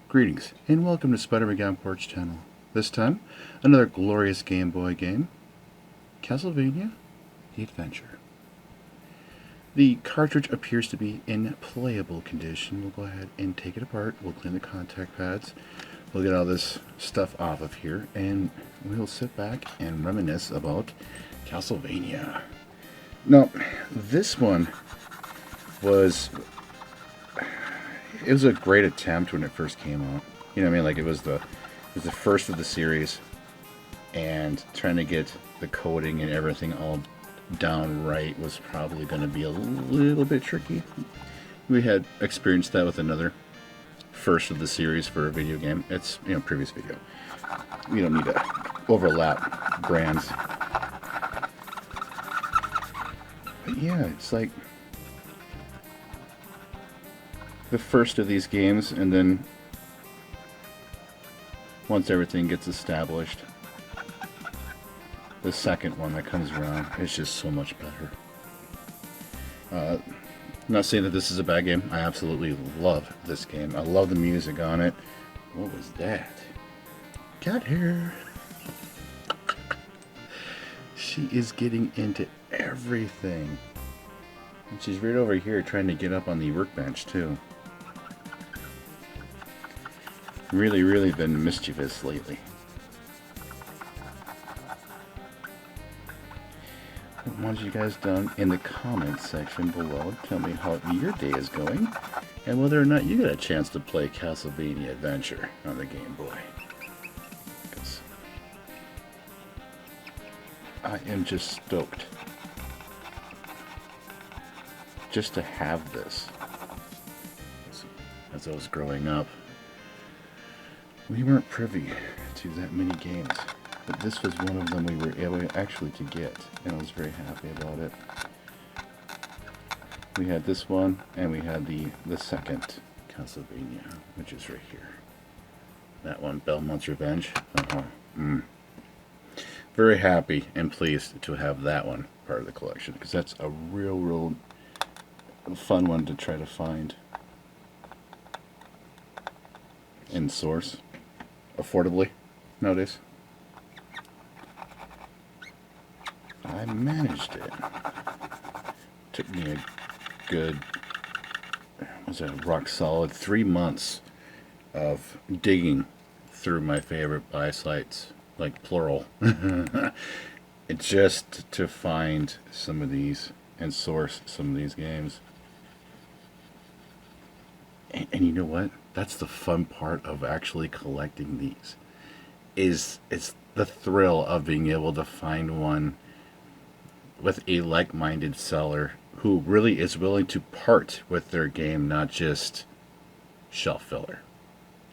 Greetings, and welcome to Spider-Man Porch Channel. This time, another glorious Game Boy game, Castlevania The Adventure. The cartridge appears to be in playable condition. We'll go ahead and take it apart. We'll clean the contact pads. We'll get all this stuff off of here, and we'll sit back and reminisce about Castlevania. Now, this one was a great attempt when it first came out. You know what I mean? Like it was the first of the series, and trying to get the coding and everything all down right was probably going to be a little bit tricky. We had experienced that with another first of the series for a video game. It's, previous video. We don't need to overlap brands. But yeah, it's like the first of these games, and then once everything gets established, the second one that comes around is just so much better. I'm not saying that this is a bad game. I absolutely love this game. I love the music on it. What was that? Cat hair. She is getting into everything. And she's right over here trying to get up on the workbench too. Really been mischievous lately. I want you guys down in the comments section below. Tell me how your day is going, and whether or not you get a chance to play Castlevania Adventure on the Game Boy. Because I am just stoked just to have this. As I was growing up, we weren't privy to that many games, but this was one of them we were able actually to get, and I was very happy about it. We had this one, and we had the second Castlevania, which is right here. That one, Belmont's Revenge. Very happy and pleased to have that one part of the collection, because that's a real fun one to try to find in source affordably nowadays. I managed it. Took me a good, rock solid 3 months of digging through my favorite buy sites, like plural, just to find some of these and source some of these games. And you know what? That's the fun part of actually collecting these. It's the thrill of being able to find one with a like-minded seller who really is willing to part with their game, not just shelf filler.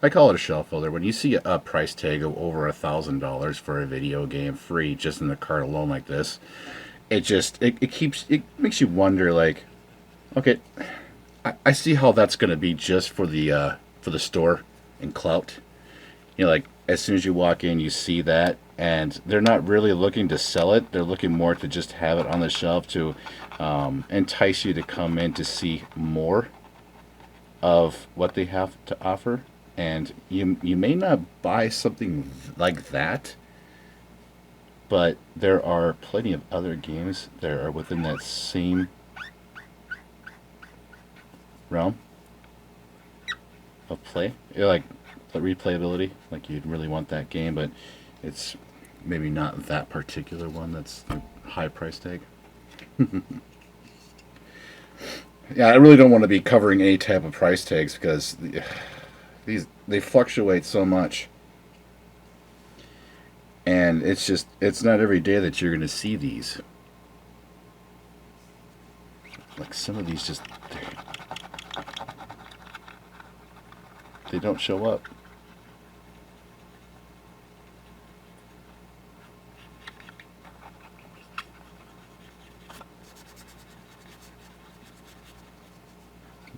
I call it a shelf filler. When you see a price tag of over $1,000 for a video game free just in the cart alone like this, it makes you wonder, like, okay, I see how that's going to be just for the store and clout. Like as soon as you walk in, you see that, and they're not really looking to sell it. They're looking more to just have it on the shelf to entice you to come in to see more of what they have to offer. And you may not buy something like that, but there are plenty of other games that are within that same realm of play. Like the replayability, like you'd really want that game, but it's maybe not that particular one that's the high price tag. Yeah, I really don't want to be covering any type of price tags because they fluctuate so much, and it's not every day that you're going to see these. Like some of these they don't show up.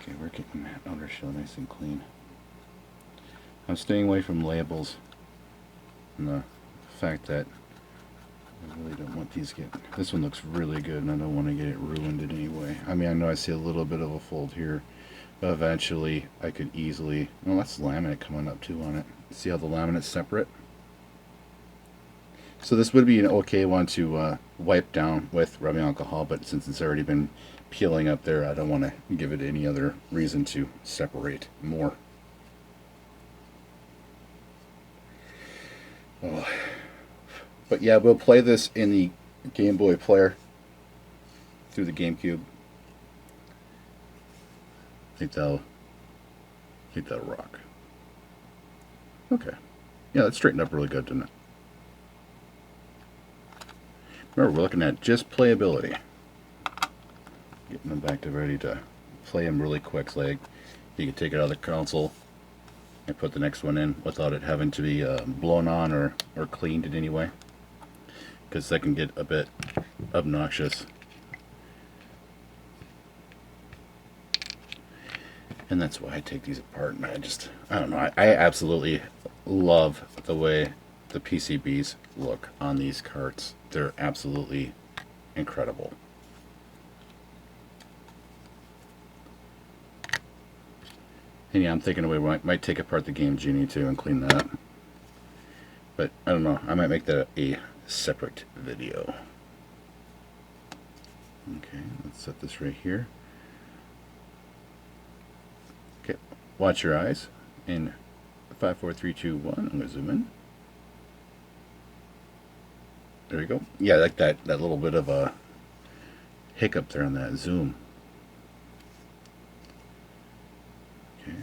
Okay, we're getting that outer shell nice and clean. I'm staying away from labels and the fact that I really don't want these this one looks really good and I don't want to get it ruined in any way. I mean, I know I see a little bit of a fold here, Eventually, I could easily... Well, that's laminate coming up too on it. See how the laminate's separate? So this would be an okay one to wipe down with rubbing alcohol, but since it's already been peeling up there, I don't want to give it any other reason to separate more. Oh. But yeah, we'll play this in the Game Boy Player through the GameCube. I think that'll rock. Okay. Yeah, that straightened up really good, didn't it? Remember, we're looking at just playability. Getting them back to ready to play them really quick. So like you can take it out of the console and put the next one in without it having to be blown on or cleaned in any way. Because that can get a bit obnoxious. And that's why I take these apart, and I don't know, I absolutely love the way the PCBs look on these carts. They're absolutely incredible. And yeah, I'm thinking we might take apart the Game Genie too and clean that. But I don't know, I might make that a separate video. Okay, let's set this right here. Okay, watch your eyes. In 5, 4, 3, 2, 1, I'm going to zoom in. There we go. Yeah, I like that little bit of a hiccup there on that zoom. Okay.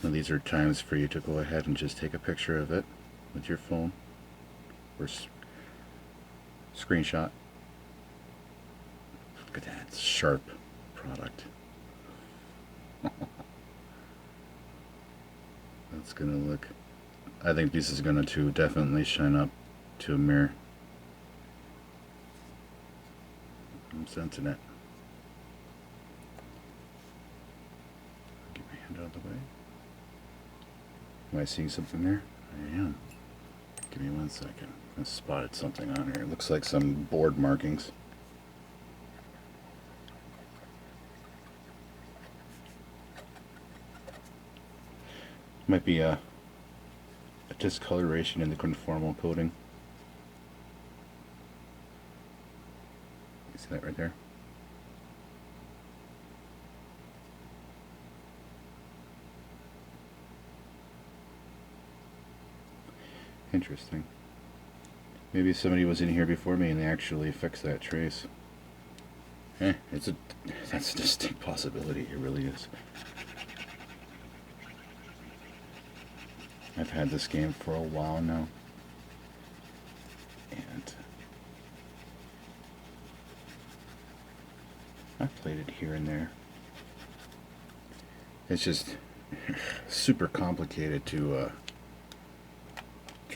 Now these are times for you to go ahead and just take a picture of it with your phone or screenshot. Look at that sharp product. That's gonna look, I think this is gonna definitely shine up to a mirror. I'm sensing it. Get my hand out of the way. Am I seeing something there? I am. Give me 1 second. I spotted something on here. It looks like some board markings. Might be a discoloration in the conformal coating. You see that right there? Interesting. Maybe somebody was in here before me and they actually fixed that trace. That's a distinct possibility. It really is. I've had this game for a while now, and I've played it here and there. It's just super complicated to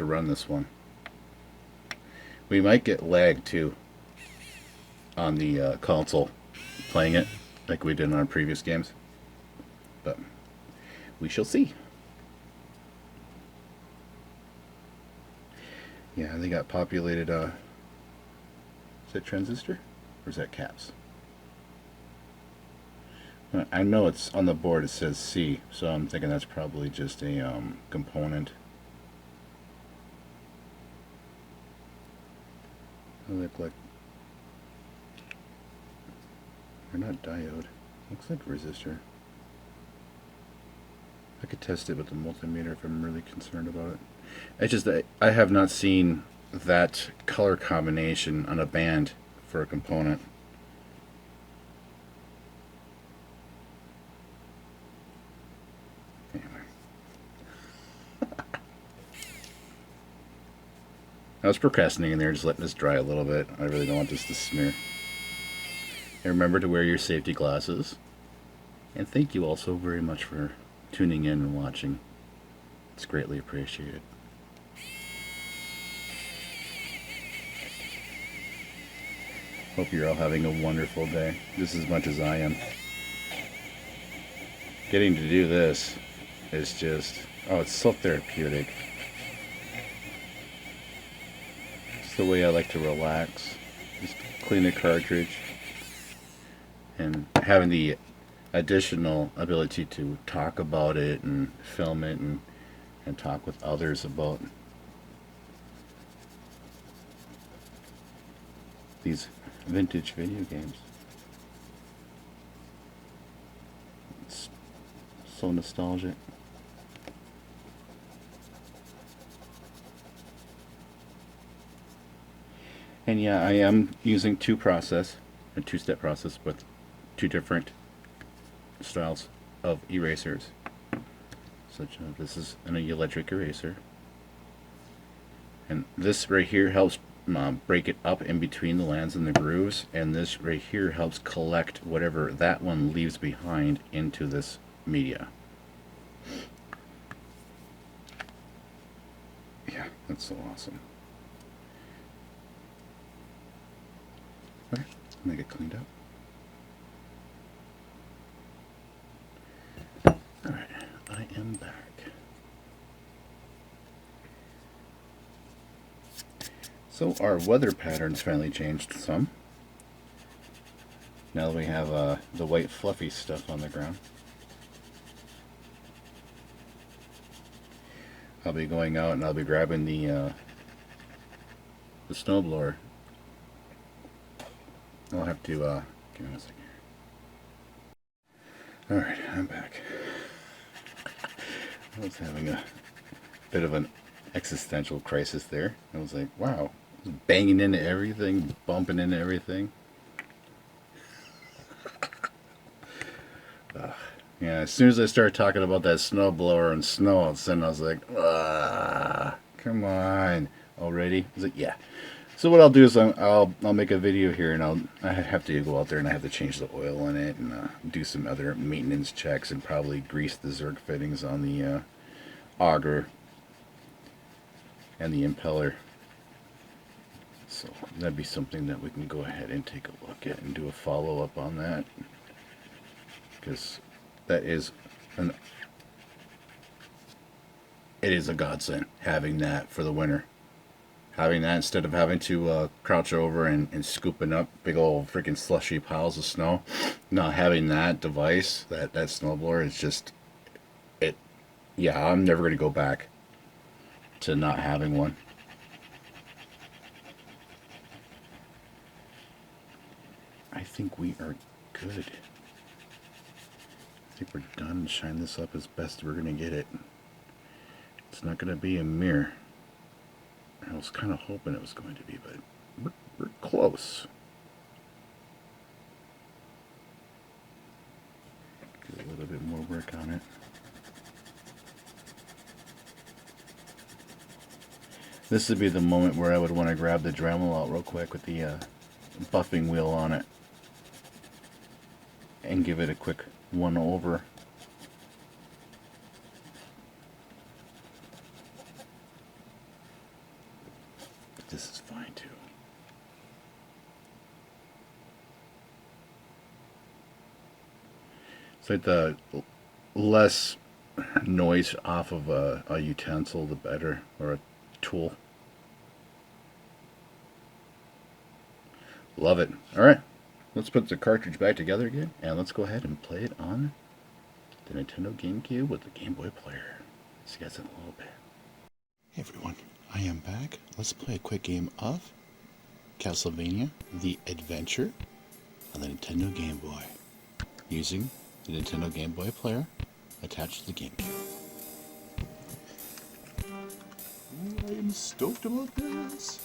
run this one. We might get lag too on the console playing it like we did in our previous games, but we shall see. Yeah, they got populated, is that transistor? Or is that caps? I know it's on the board, it says C, so I'm thinking that's probably just a component. They look like, they're not diode. Looks like resistor. I could test it with the multimeter if I'm really concerned about it. It's just that I have not seen that color combination on a band for a component. Anyway. I was procrastinating there, just letting this dry a little bit. I really don't want this to smear. And remember to wear your safety glasses. And thank you all so very much for tuning in and watching. It's greatly appreciated. Hope you're all having a wonderful day, just as much as I am. Getting to do this is just, oh, it's so therapeutic. It's the way I like to relax. clean the cartridge, and having the additional ability to talk about it and film it and talk with others about these vintage video games. It's so nostalgic. And yeah, I am using a two-step process with two different styles of erasers. Such as this is an electric eraser, and this right here helps break it up in between the lands and the grooves, and this right here helps collect whatever that one leaves behind into this media. Yeah, that's so awesome. Okay, make it cleaned up. Alright, I am back. So our weather patterns finally changed some. Now that we have the white fluffy stuff on the ground. I'll be going out and I'll be grabbing the snowblower. I'll have to, give me a second here. Alright, I'm back. I was having a bit of an existential crisis there. I was like, wow, banging into everything, bumping into everything. Yeah, as soon as I started talking about that snowblower and snow, all of a sudden I was like, come on, already? I was like, yeah. So what I'll do is I'll make a video here, and I have to go out there and I have to change the oil in it and do some other maintenance checks and probably grease the Zerk fittings on the auger and the impeller. So that'd be something that we can go ahead and take a look at and do a follow-up on that, because that is it is a godsend having that for the winter. Having that instead of having to crouch over and scooping up big old freaking slushy piles of snow. Not having that device, that snowblower, is just it. Yeah, I'm never going to go back to not having one. I think we are good. I think we're done. Shine this up as best we're going to get it. It's not going to be a mirror. I was kind of hoping it was going to be, but we're close. Do a little bit more work on it. This would be the moment where I would want to grab the Dremel out real quick with the buffing wheel on it and give it a quick one over. This is fine too. It's like the less noise off of a utensil, the better, or a tool. Love it. Alright, let's put the cartridge back together again, and let's go ahead and play it on the Nintendo GameCube with the Game Boy Player. See you guys in a little bit. Hey everyone, I am back. Let's play a quick game of Castlevania The Adventure on the Nintendo Game Boy, using the Nintendo Game Boy Player attached to the GameCube. I am stoked about this.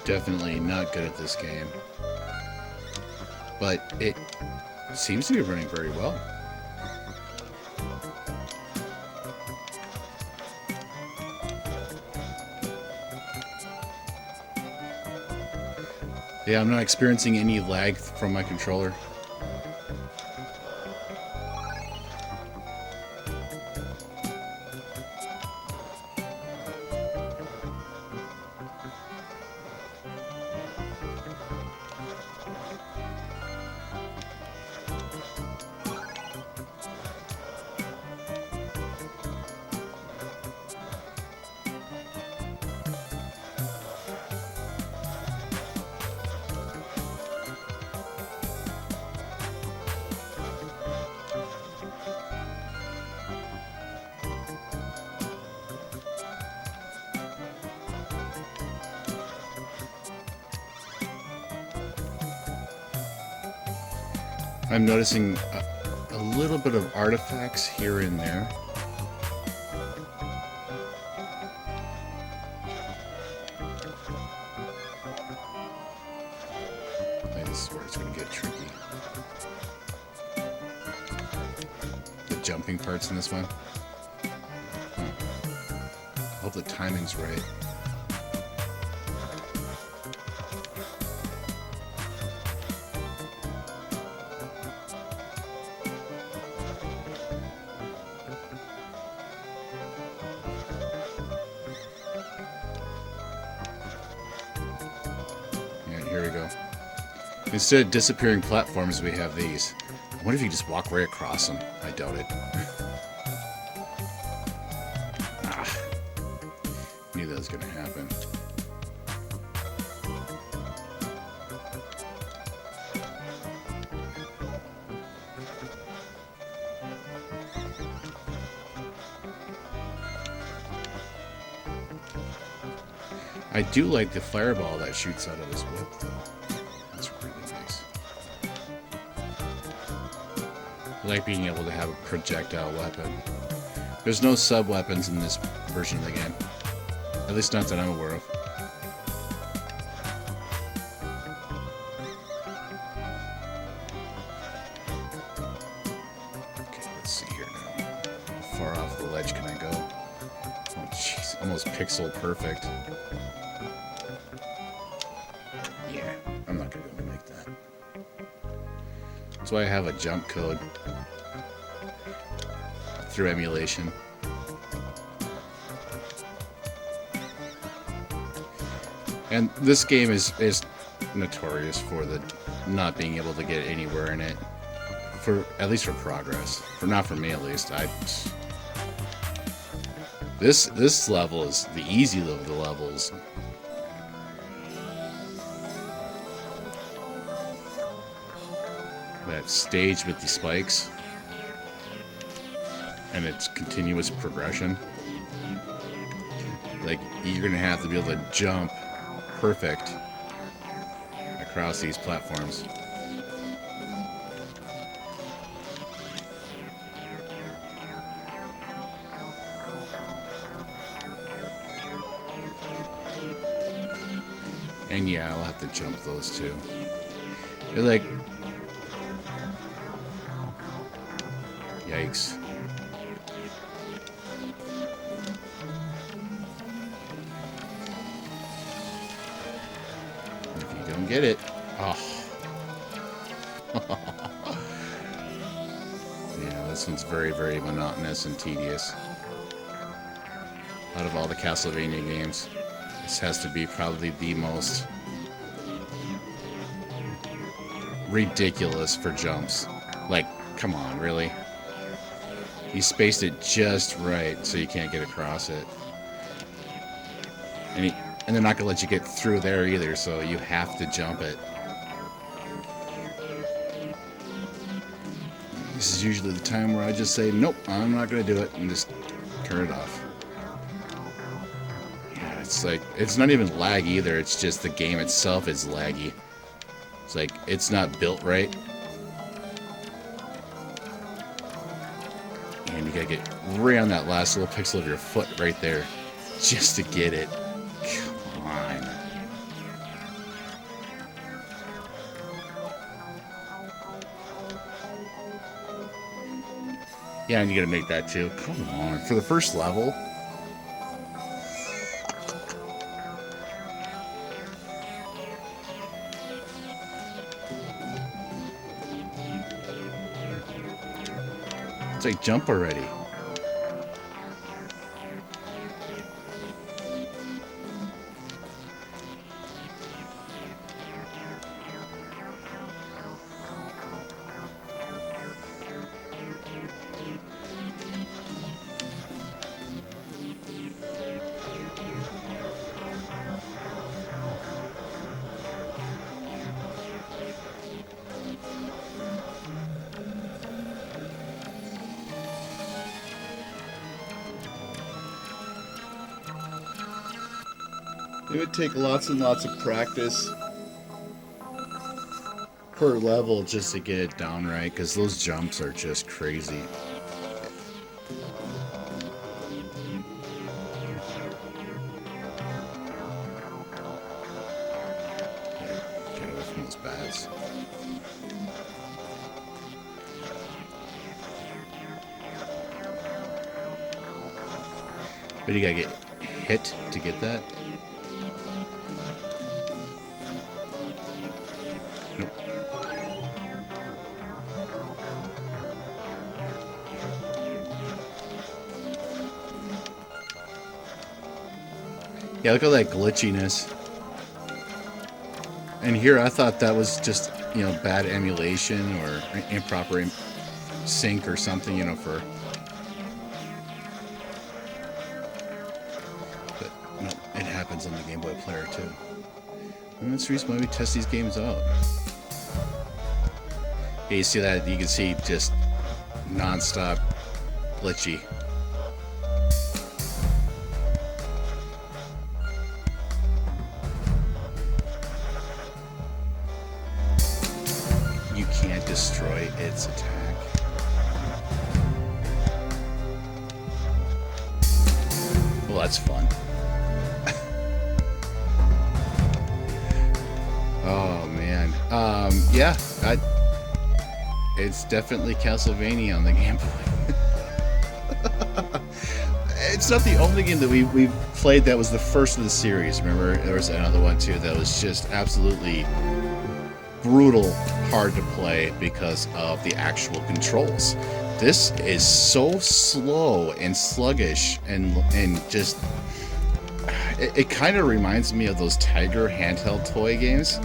definitely not good at this game. But it seems to be running very well. Yeah, I'm not experiencing any lag from my controller. I'm noticing a little bit of artifacts here and there. This is where it's going to get tricky. The jumping parts in this one. I hope the timing's right. Here we go. Instead of disappearing platforms, we have these. I wonder if you just walk right across them. I doubt it. Knew that was going to happen. I do like the fireball that shoots out of his whip, though. That's really nice. I like being able to have a projectile weapon. There's no sub-weapons in this version of the game. At least not that I'm aware of. Okay, let's see here now. How far off the ledge can I go? Oh, jeez. Almost pixel perfect. Yeah, I'm not going to go like that. That's why I have a jump code through emulation. And this game is notorious for the not being able to get anywhere in it. For at least for progress. Not for me at least. This level is the easy of the levels. That stage with the spikes and its continuous progression. Like, you're gonna have to be able to jump perfect across these platforms. And yeah, I'll have to jump those too. They're like... Yikes. If you don't get it... Oh. Yeah, this one's very, very monotonous and tedious. Out of all the Castlevania games, this has to be probably the most ridiculous for jumps. Like, come on, really? You spaced it just right so you can't get across it. And they're not going to let you get through there either, so you have to jump it. This is usually the time where I just say, nope, I'm not going to do it, and just turn it off. Yeah, it's like, it's not even lag either, it's just the game itself is laggy. It's like, it's not built right. And you gotta get right on that last little pixel of your foot right there just to get it. Come on. Yeah, and you gotta make that too. Come on. For the first level? It's like, jump already. It would take lots and lots of practice per level just to get it down right, because those jumps are just crazy. Get away from those bats. But you gotta get hit to get that. Yeah, look at that glitchiness. And here I thought that was just, you know, bad emulation or improper sync or something, you know, for... But, no, it happens on the Gameboy Player, too. And that's the reason why we test these games out. Yeah, you see that? You can see just non-stop glitchy. You can't destroy its attack. Well, that's fun. Oh man. Yeah, it's definitely Castlevania on the Game Boy. It's not the only game that we played that was the first of the series. Remember, there was another one too that was just absolutely brutal hard to play because of the actual controls. This is so slow and sluggish and just it kind of reminds me of those Tiger handheld toy games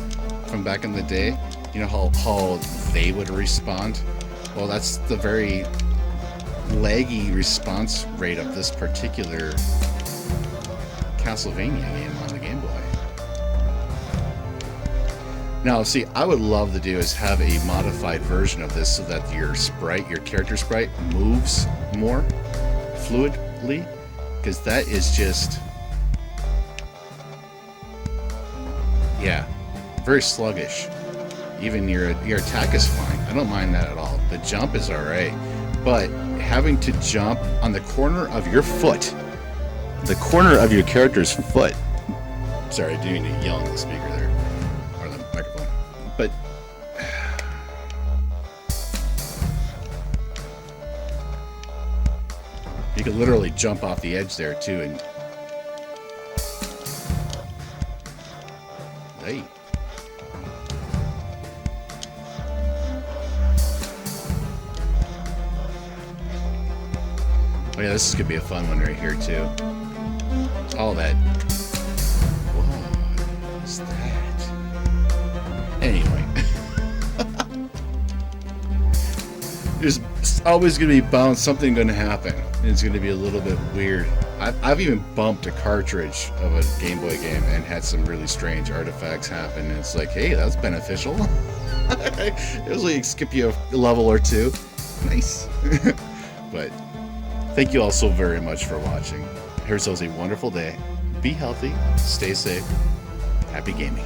from back in the day. You know how they would respond? Well, that's the very laggy response rate of this particular Castlevania game on the Game Boy. Now, see, I would love to do is have a modified version of this so that your sprite, your character sprite, moves more fluidly, because that is just, yeah, very sluggish. Even your attack is fine. I don't mind that at all. The jump is alright, but having to jump on the corner of your foot, the corner of your character's foot. Sorry, I didn't need to yell in the speaker there, or the microphone. But you could literally jump off the edge there too, and hey. Oh yeah, this is gonna be a fun one right here too. All that. What is that? Anyway. There's always gonna be bound, something gonna happen. And it's gonna be a little bit weird. I've even bumped a cartridge of a Game Boy game and had some really strange artifacts happen. And it's like, hey, that's beneficial. It was like skip you a level or two. Nice. But thank you all so very much for watching. Here's a wonderful day. Be healthy, stay safe, happy gaming.